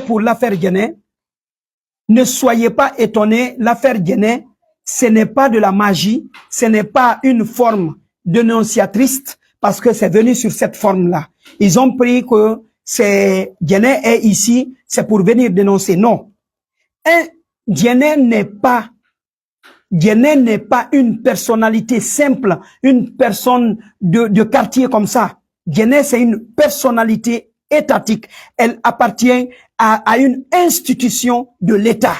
pour l'affaire Guéné, ne soyez pas étonnés, l'affaire Guéné, ce n'est pas de la magie, ce n'est pas une forme dénonciatrice, parce que c'est venu sur cette forme-là. Ils ont pris que Guéné est ici, c'est pour venir dénoncer. Non. Guéné n'est pas une personnalité simple, une personne de quartier comme ça. Guéné, c'est une personnalité étatique. Elle appartient à une institution de l'État.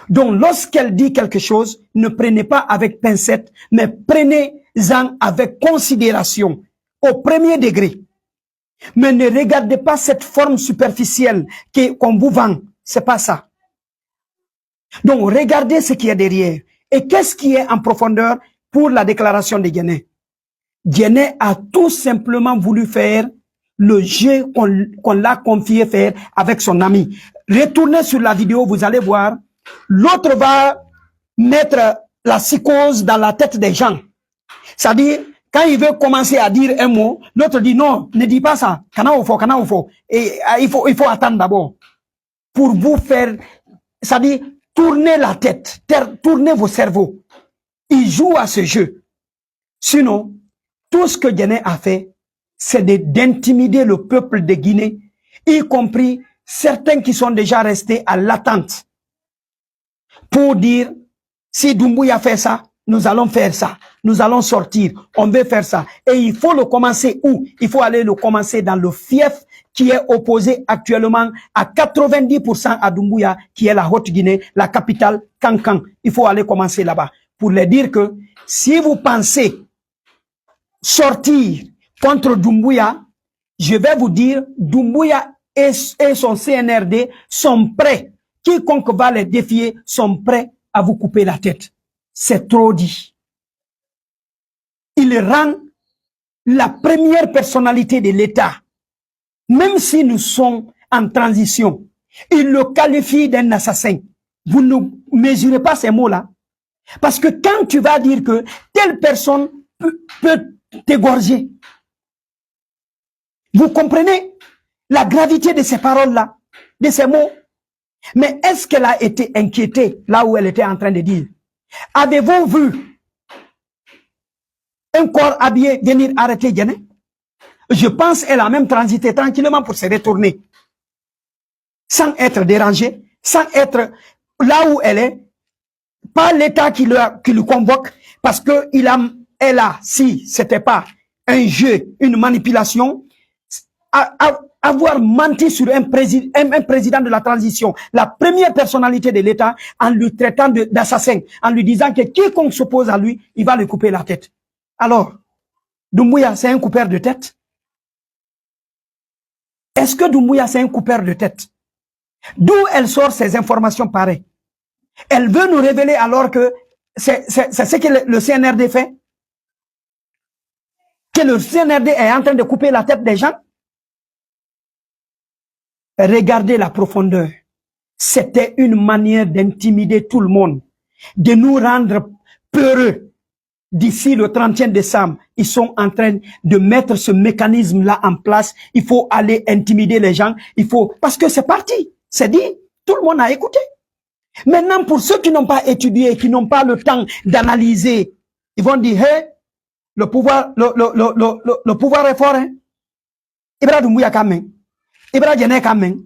Donc, lorsqu'elle dit quelque chose, ne prenez pas avec pincette, mais prenez-en avec considération, au premier degré. Mais ne regardez pas cette forme superficielle qu'on vous vend. C'est pas ça. Donc, regardez ce qui est derrière. Et qu'est-ce qui est en profondeur pour la déclaration de Guéné? Guéné a tout simplement voulu faire le jeu qu'on l'a confié faire avec son ami. Retournez sur la vidéo, vous allez voir. L'autre va mettre la psychose dans la tête des gens. C'est-à-dire, quand il veut commencer à dire un mot, l'autre dit non, ne dis pas ça. Et il faut attendre d'abord. Pour vous faire, c'est-à-dire, tournez la tête, tournez vos cerveaux. Il joue à ce jeu. Sinon, tout ce que Guéné a fait, c'est d'intimider le peuple de Guinée, y compris certains qui sont déjà restés à l'attente, pour dire, si Doumbouya fait ça, nous allons faire ça, nous allons sortir, on veut faire ça. Et il faut le commencer où? Il faut aller le commencer dans le fief qui est opposé actuellement à 90% à Doumbouya, qui est la Haute-Guinée, la capitale Kankan. Il faut aller commencer là-bas pour leur dire que si vous pensez sortir contre Doumbouya, je vais vous dire, Doumbouya et son CNRD sont prêts. Quiconque va les défier sont prêts à vous couper la tête. C'est trop dit. Il rend la première personnalité de l'État, même si nous sommes en transition, il le qualifie d'un assassin. Vous ne mesurez pas ces mots-là. Parce que quand tu vas dire que telle personne peut t'égorger, vous comprenez la gravité de ces paroles-là, de ces mots? Mais est-ce qu'elle a été inquiétée là où elle était en train de dire? Avez-vous vu un corps habillé venir arrêter Guéné? Je pense qu'elle a même transité tranquillement pour se retourner, sans être dérangée, sans être là où elle est, pas l'État qui le convoque, parce que elle a, si c'était pas un jeu, une manipulation, avoir menti sur un président de la transition, la première personnalité de l'État, en lui traitant d'assassin, en lui disant que quiconque s'oppose à lui, il va lui couper la tête. Alors, Doumbouya, c'est un coupeur de tête? Est-ce que Doumbouya, c'est un coupeur de tête? D'où elle sort ces informations pareilles? Elle veut nous révéler alors que c'est ce que le CNRD fait? Que le CNRD est en train de couper la tête des gens? Regardez la profondeur. C'était une manière d'intimider tout le monde, de nous rendre peureux. D'ici le 31 décembre, ils sont en train de mettre ce mécanisme-là en place. Il faut aller intimider les gens. Parce que c'est parti. C'est dit. Tout le monde a écouté. Maintenant, pour ceux qui n'ont pas étudié, qui n'ont pas le temps d'analyser, ils vont dire, hey, le pouvoir est fort, hein. Ibra Doumbouya Kamen. Ibra Guéné Kamen.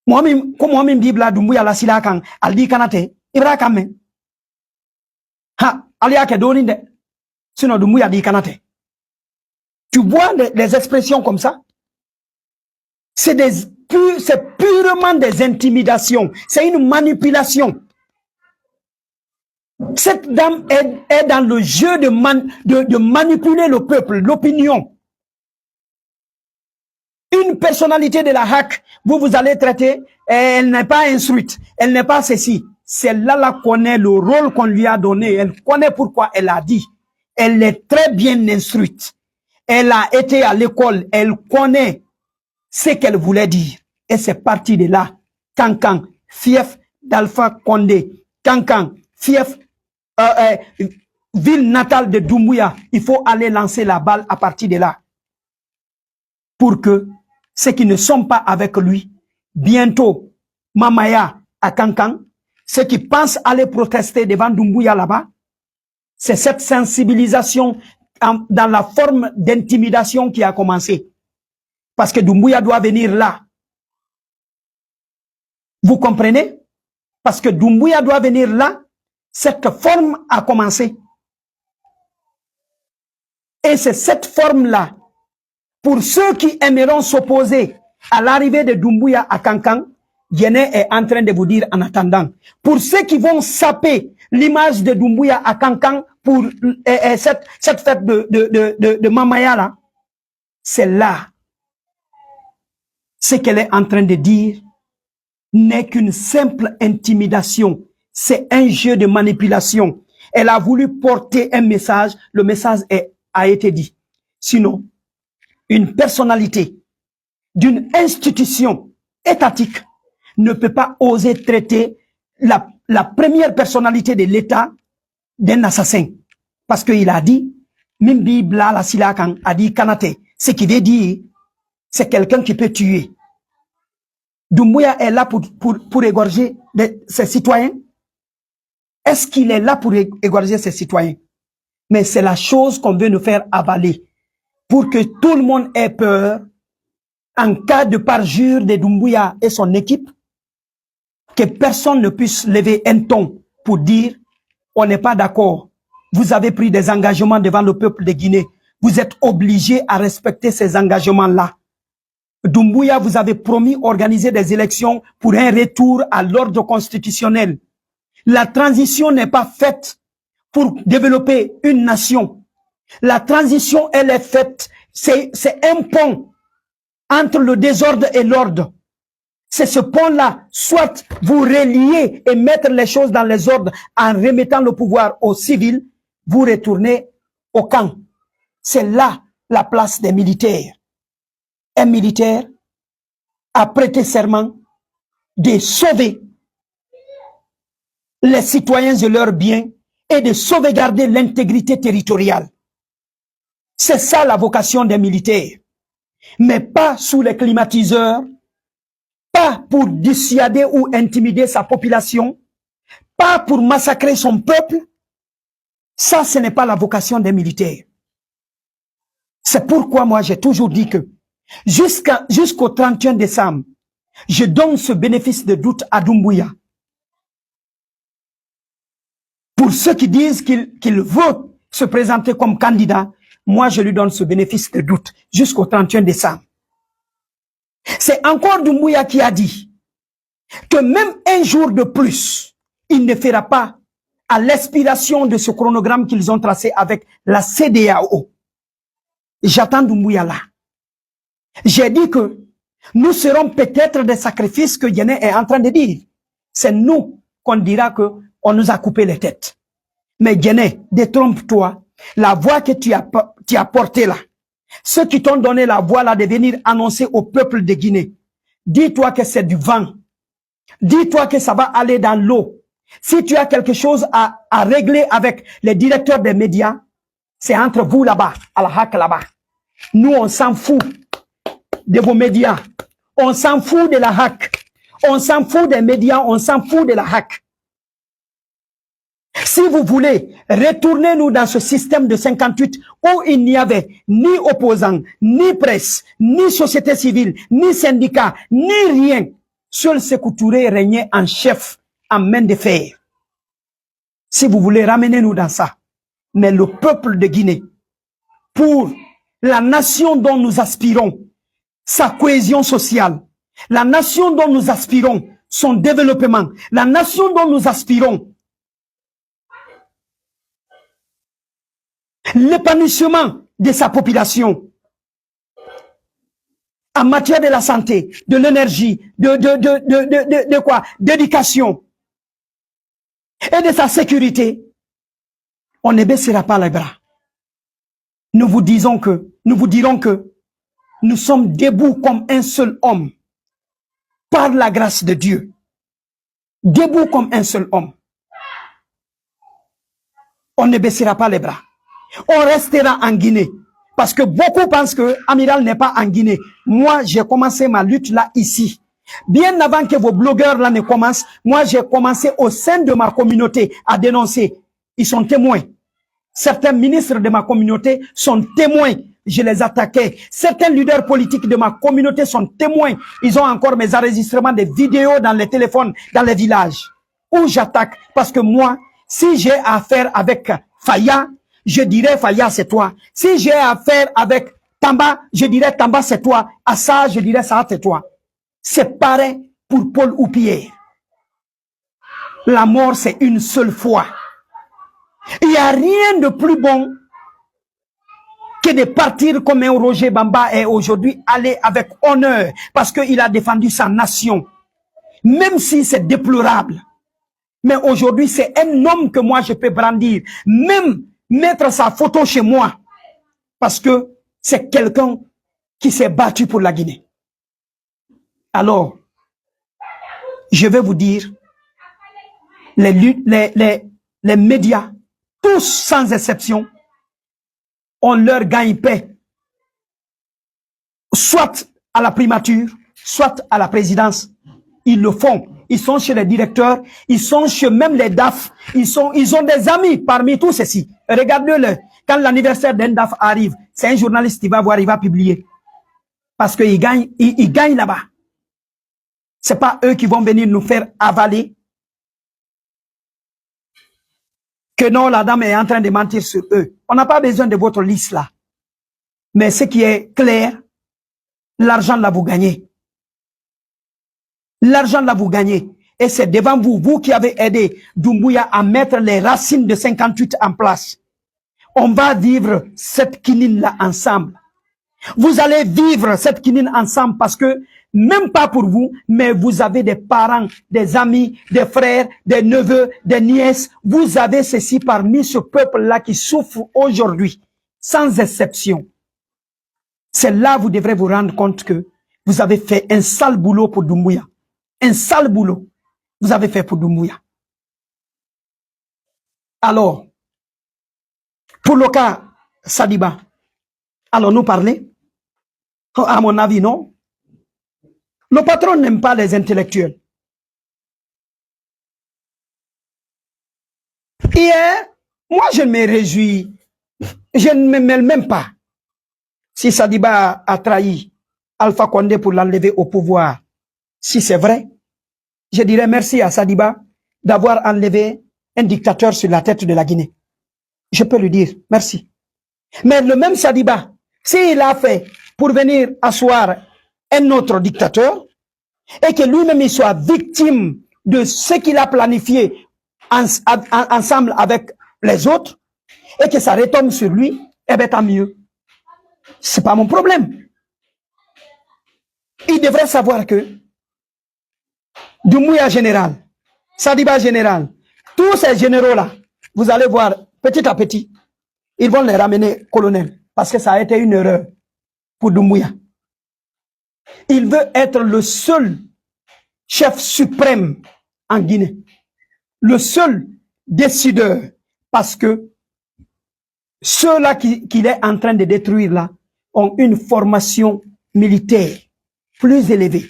Moi, Bible Doumbouya la sila kan, aldi kanate, Ibra Kamen. Ha, alia ke doninde. Sinon Doumbouya di kanate. Tu vois les expressions comme ça? C'est purement des intimidations. C'est une manipulation. Cette dame est dans le jeu de manipuler le peuple, l'opinion. Une personnalité de la HAC, vous allez traiter, elle n'est pas instruite, elle n'est pas ceci. Celle-là connaît le rôle qu'on lui a donné, elle connaît pourquoi elle a dit. Elle est très bien instruite. Elle a été à l'école, elle connaît ce qu'elle voulait dire. Et c'est parti de là. Kankan, fief d'Alpha Condé. Kankan, fief, ville natale de Doumbouya. Il faut aller lancer la balle à partir de là. Pour que ceux qui ne sont pas avec lui bientôt Mamaya à Kankan, ceux qui pensent aller protester devant Doumbouya là-bas, c'est cette sensibilisation dans la forme d'intimidation qui a commencé. Parce que Doumbouya doit venir là. Vous comprenez? Parce que Doumbouya doit venir là, cette forme a commencé. Et c'est cette forme-là, pour ceux qui aimeront s'opposer à l'arrivée de Doumbouya à Kankan, Guéné est en train de vous dire en attendant. Pour ceux qui vont saper l'image de Doumbouya à Kankan pour cette fête de Mamaya là, c'est là. Ce qu'elle est en train de dire n'est qu'une simple intimidation. C'est un jeu de manipulation. Elle a voulu porter un message. Le message a été dit. Sinon, une personnalité d'une institution étatique ne peut pas oser traiter la première personnalité de l'État d'un assassin. Parce qu'il a dit, Mimbi Bla la Silakan a dit Kanate. Ce qui veut dire, c'est quelqu'un qui peut tuer. Doumbouya est là pour égorger ses citoyens. Est-ce qu'il est là pour égorger ses citoyens? Mais c'est la chose qu'on veut nous faire avaler. Pour que tout le monde ait peur, en cas de parjure de Doumbouya et son équipe, que personne ne puisse lever un ton pour dire on n'est pas d'accord. Vous avez pris des engagements devant le peuple de Guinée. Vous êtes obligés à respecter ces engagements-là. Doumbouya, vous avez promis organiser des élections pour un retour à l'ordre constitutionnel. La transition n'est pas faite pour développer une nation. La transition, elle est faite, c'est un pont entre le désordre et l'ordre. C'est ce pont-là, soit vous reliez et mettre les choses dans les ordres en remettant le pouvoir aux civils, vous retournez au camp. C'est là la place des militaires. Un militaire a prêté serment de sauver les citoyens et leurs biens et de sauvegarder l'intégrité territoriale. C'est ça la vocation des militaires. Mais pas sous les climatiseurs, pas pour dissuader ou intimider sa population, pas pour massacrer son peuple. Ça, ce n'est pas la vocation des militaires. C'est pourquoi moi, j'ai toujours dit que jusqu'au 31 décembre, je donne ce bénéfice de doute à Doumbouya. Pour ceux qui disent qu'il veut se présenter comme candidat, moi, je lui donne ce bénéfice de doute jusqu'au 31 décembre. C'est encore Doumbouya qui a dit que même un jour de plus, il ne fera pas à l'expiration de ce chronogramme qu'ils ont tracé avec la CEDEAO. J'attends Doumbouya là. J'ai dit que nous serons peut-être des sacrifices que Guéné est en train de dire. C'est nous qu'on dira que on nous a coupé les têtes. Mais Guéné, détrompe-toi. La voix que tu as portée là, ceux qui t'ont donné la voix là de venir annoncer au peuple de Guinée, dis-toi que c'est du vent. Dis-toi que ça va aller dans l'eau. Si tu as quelque chose à régler avec les directeurs des médias, c'est entre vous là-bas, à la HAC là-bas. Nous, on s'en fout de vos médias. On s'en fout de la HAC. On s'en fout des médias, on s'en fout de la HAC. Si vous voulez, retournez-nous dans ce système de 58 où il n'y avait ni opposants, ni presse, ni société civile, ni syndicats, ni rien. Seul Sékou Touré régnait en chef, en main de fer. Si vous voulez, ramenez-nous dans ça. Mais le peuple de Guinée, pour la nation dont nous aspirons, sa cohésion sociale, la nation dont nous aspirons, son développement, la nation dont nous aspirons, l'épanouissement de sa population en matière de la santé, de l'énergie, de quoi, d'éducation et de sa sécurité, on ne baissera pas les bras. Nous vous dirons que nous sommes debout comme un seul homme par la grâce de Dieu. Debout comme un seul homme. On ne baissera pas les bras. On restera en Guinée. Parce que beaucoup pensent que Amiral n'est pas en Guinée. Moi, j'ai commencé ma lutte là, ici. Bien avant que vos blogueurs là ne commencent, moi j'ai commencé au sein de ma communauté à dénoncer. Ils sont témoins. Certains ministres de ma communauté sont témoins. Je les attaquais. Certains leaders politiques de ma communauté sont témoins. Ils ont encore mes enregistrements de vidéos dans les téléphones, dans les villages. Où j'attaque. Parce que moi, si j'ai affaire avec Faya, je dirais Faya c'est toi. Si j'ai affaire avec Tamba, je dirais Tamba c'est toi. Assa, je dirais ça c'est toi. C'est pareil pour Paul ou Pierre. La mort c'est une seule fois. Il n'y a rien de plus bon que de partir comme un Roger Bamba et aujourd'hui aller avec honneur parce qu'il a défendu sa nation. Même si c'est déplorable. Mais aujourd'hui, c'est un homme que moi je peux brandir. Même mettre sa photo chez moi. Parce que c'est quelqu'un qui s'est battu pour la Guinée. Alors, je vais vous dire, les médias, tous sans exception, ont leur gagne-pain, soit à la primature, soit à la présidence. Ils le font. Ils sont chez les directeurs, ils sont chez même les DAF, ils ont des amis parmi tous ceux-ci. Regardez-le. Quand l'anniversaire d'un DAF arrive, c'est un journaliste qui va voir, il va publier. Parce qu'il gagne, il gagne là-bas. C'est pas eux qui vont venir nous faire avaler que non, la dame est en train de mentir sur eux. On n'a pas besoin de votre liste là. Mais ce qui est clair, l'argent là vous gagnez. L'argent là vous gagnez. Et c'est devant vous, vous qui avez aidé Doumbouya à mettre les racines de 58 en place. On va vivre cette quinine là ensemble. Vous allez vivre cette quinine ensemble parce que, même pas pour vous, mais vous avez des parents, des amis, des frères, des neveux, des nièces. Vous avez ceci parmi ce peuple-là qui souffre aujourd'hui, sans exception. C'est là que vous devrez vous rendre compte que vous avez fait un sale boulot pour Doumbouya. Un sale boulot. Vous avez fait pour Doumbouya. Alors, pour le cas Sadiba, allons-nous parler? À mon avis, non. Le patron n'aime pas les intellectuels. Hier, moi je me réjouis. Je ne me mêle même pas. Si Sadiba a trahi Alpha Condé pour l'enlever au pouvoir, si c'est vrai, je dirais merci à Sadiba d'avoir enlevé un dictateur sur la tête de la Guinée. Je peux lui dire merci. Mais le même Sadiba, s'il a fait pour venir asseoir un autre dictateur et que lui-même il soit victime de ce qu'il a planifié ensemble avec les autres et que ça retombe sur lui, eh bien tant mieux. C'est pas mon problème. Il devrait savoir que Doumbouya général, Sadiba général, tous ces généraux-là, vous allez voir petit à petit, ils vont les ramener colonel parce que ça a été une erreur pour Doumbouya. Il veut être le seul chef suprême en Guinée, le seul décideur, parce que ceux-là qu'il est en train de détruire là ont une formation militaire plus élevée,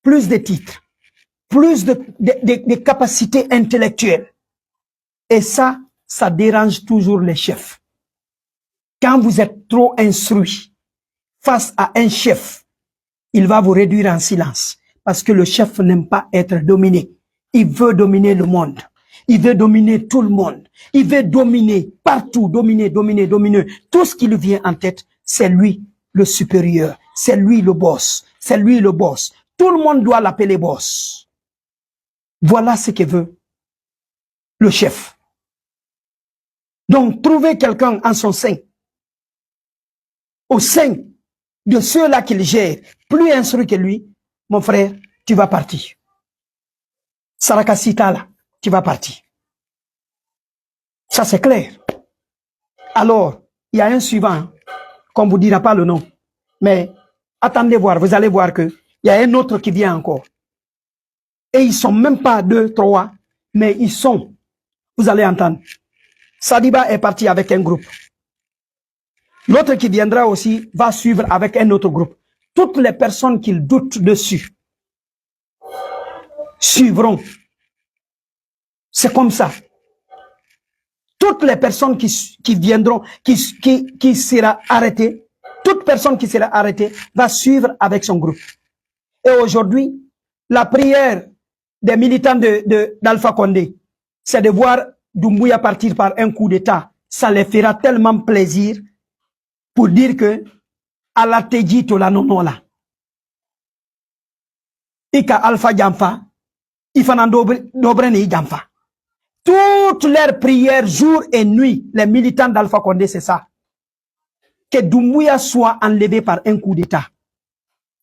plus de titres, plus de capacités intellectuelles. Et ça dérange toujours les chefs. Quand vous êtes trop instruit face à un chef, il va vous réduire en silence. Parce que le chef n'aime pas être dominé. Il veut dominer le monde. Il veut dominer tout le monde. Il veut dominer partout, dominer. Tout ce qui lui vient en tête, c'est lui le supérieur. C'est lui le boss. C'est lui le boss. Tout le monde doit l'appeler boss. Voilà ce que veut le chef. Donc, trouver quelqu'un en son sein, au sein de ceux-là qu'il gère, plus instruit que lui, mon frère, tu vas partir. Sarakasita là, tu vas partir. Ça c'est clair. Alors, il y a un suivant, qu'on ne vous dira pas le nom, mais attendez voir, vous allez voir que il y a un autre qui vient encore. Et ils sont même pas 2, 3, mais ils sont, vous allez entendre. Sadiba est parti avec un groupe. L'autre qui viendra aussi va suivre avec un autre groupe. Toutes les personnes qu'il doute dessus, suivront. C'est comme ça. Toutes les personnes qui viendront, qui sera arrêtée, toute personne qui sera arrêtée va suivre avec son groupe. Et aujourd'hui, la prière des militants d'Alpha Condé, c'est de voir Doumbouya partir par un coup d'État. Ça les fera tellement plaisir pour dire que ala teji to la nonola. Ika Alpha Jamfa, Ifanan Dobreni Jamfa. Toutes leurs prières, jour et nuit, les militants d'Alpha Condé, c'est ça. Que Doumbouya soit enlevé par un coup d'État.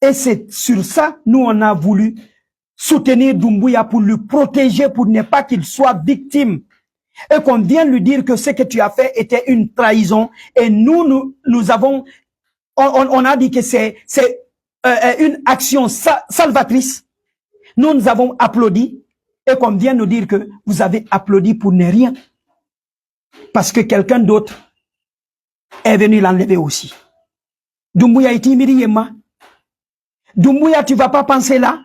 Et c'est sur ça, nous on a voulu soutenir Doumbouya pour le protéger, pour ne pas qu'il soit victime. Et qu'on vienne lui dire que ce que tu as fait était une trahison. Et nous avons, on a dit que c'est une action salvatrice. Nous avons applaudi. Et qu'on vient nous dire que vous avez applaudi pour ne rien. Parce que quelqu'un d'autre est venu l'enlever aussi. Doumbouya est Yema. Doumbouya, tu vas pas penser là.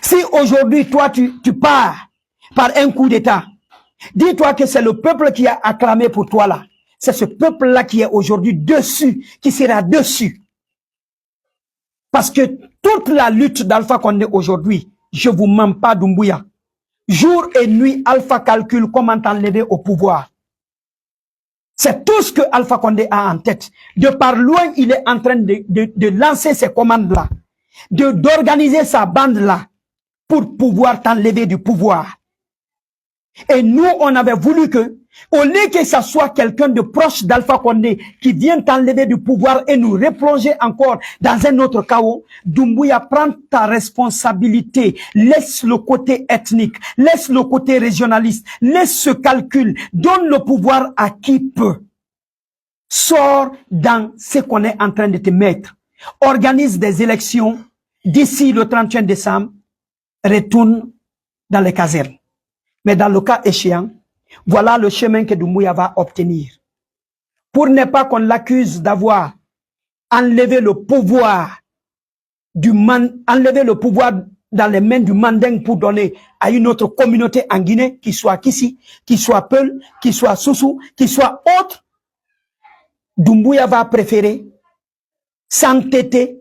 Si aujourd'hui, toi, tu pars par un coup d'État, dis-toi que c'est le peuple qui a acclamé pour toi là. C'est ce peuple-là qui est aujourd'hui dessus, qui sera dessus. Parce que toute la lutte d'Alpha Condé aujourd'hui, je vous mens pas Doumbouya. Jour et nuit, Alpha calcule comment t'enlever au pouvoir. C'est tout ce que Alpha Condé a en tête. De par loin, il est en train de lancer ces commandes-là, d'organiser sa bande-là pour pouvoir t'enlever du pouvoir. Et nous, on avait voulu que, au lieu que ça soit quelqu'un de proche d'Alpha Condé qui vienne t'enlever du pouvoir et nous replonger encore dans un autre chaos, Doumbouya, prends ta responsabilité, laisse le côté ethnique, laisse le côté régionaliste, laisse ce calcul, donne le pouvoir à qui peut. Sors dans ce qu'on est en train de te mettre. Organise des élections d'ici le 31 décembre, retourne dans les casernes. Mais dans le cas échéant, voilà le chemin que Doumbouya va obtenir. Pour ne pas qu'on l'accuse d'avoir enlevé le pouvoir dans les mains du manding pour donner à une autre communauté en Guinée, qui soit Kissi, qui soit Peul, qui soit Soussou, qui soit autre, Doumbouya va préférer s'entêter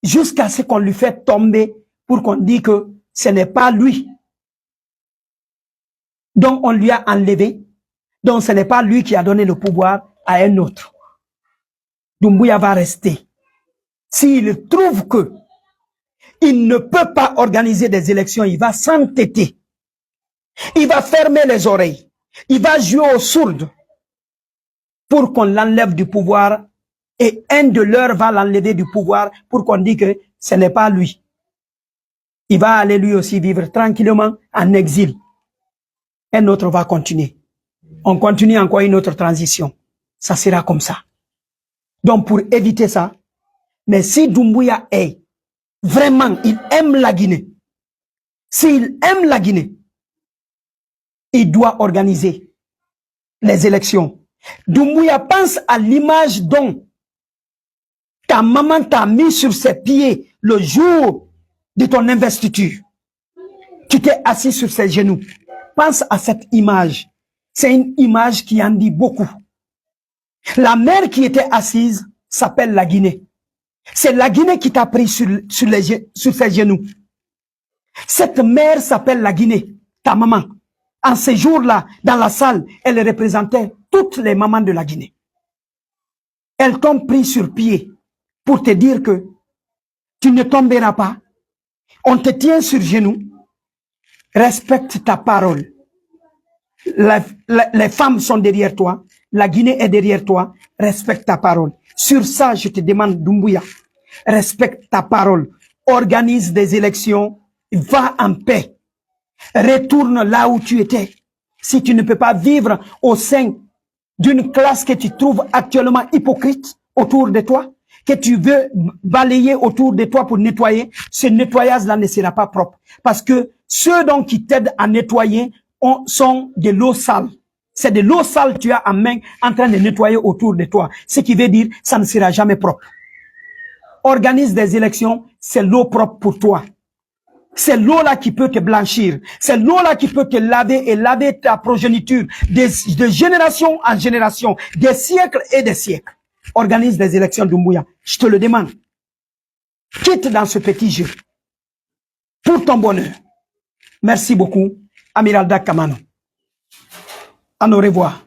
jusqu'à ce qu'on lui fait tomber pour qu'on dise que ce n'est pas lui. Donc on lui a enlevé. Donc ce n'est pas lui qui a donné le pouvoir à un autre. Doumbouya va rester. S'il trouve que il ne peut pas organiser des élections, il va s'entêter. Il va fermer les oreilles. Il va jouer aux sourdes pour qu'on l'enlève du pouvoir. Et un de leurs va l'enlever du pouvoir pour qu'on dise que ce n'est pas lui. Il va aller lui aussi vivre tranquillement en exil. Un autre va continuer. On continue encore une autre transition. Ça sera comme ça. Donc pour éviter ça, mais si Doumbouya est vraiment, il aime la Guinée. S'il aime la Guinée, il doit organiser les élections. Doumbouya, pense à l'image dont ta maman t'a mis sur ses pieds le jour de ton investiture. Tu t'es assis sur ses genoux. Pense à cette image. C'est une image qui en dit beaucoup. La mère qui était assise s'appelle la Guinée. C'est la Guinée qui t'a pris sur ses genoux. Cette mère s'appelle la Guinée, ta maman. En ces jours-là, dans la salle, elle représentait toutes les mamans de la Guinée. Elles t'ont pris sur pied pour te dire que tu ne tomberas pas. On te tient sur genoux. Respecte ta parole. Les femmes sont derrière toi. La Guinée est derrière toi. Respecte ta parole. Sur ça, je te demande, Doumbouya, respecte ta parole. Organise des élections. Va en paix. Retourne là où tu étais. Si tu ne peux pas vivre au sein d'une classe que tu trouves actuellement hypocrite autour de toi, que tu veux balayer autour de toi pour nettoyer, ce nettoyage-là ne sera pas propre. Parce que ceux donc qui t'aident à nettoyer sont de l'eau sale. C'est de l'eau sale que tu as en main en train de nettoyer autour de toi. Ce qui veut dire ça ne sera jamais propre. Organise des élections, c'est l'eau propre pour toi. C'est l'eau-là qui peut te blanchir. C'est l'eau-là qui peut te laver et laver ta progéniture de génération en génération, des siècles et des siècles. Organise des élections d'Umbuya. Je te le demande. Quitte dans ce petit jeu. Pour ton bonheur. Merci beaucoup, Amiral Dak Kamano. À au revoir.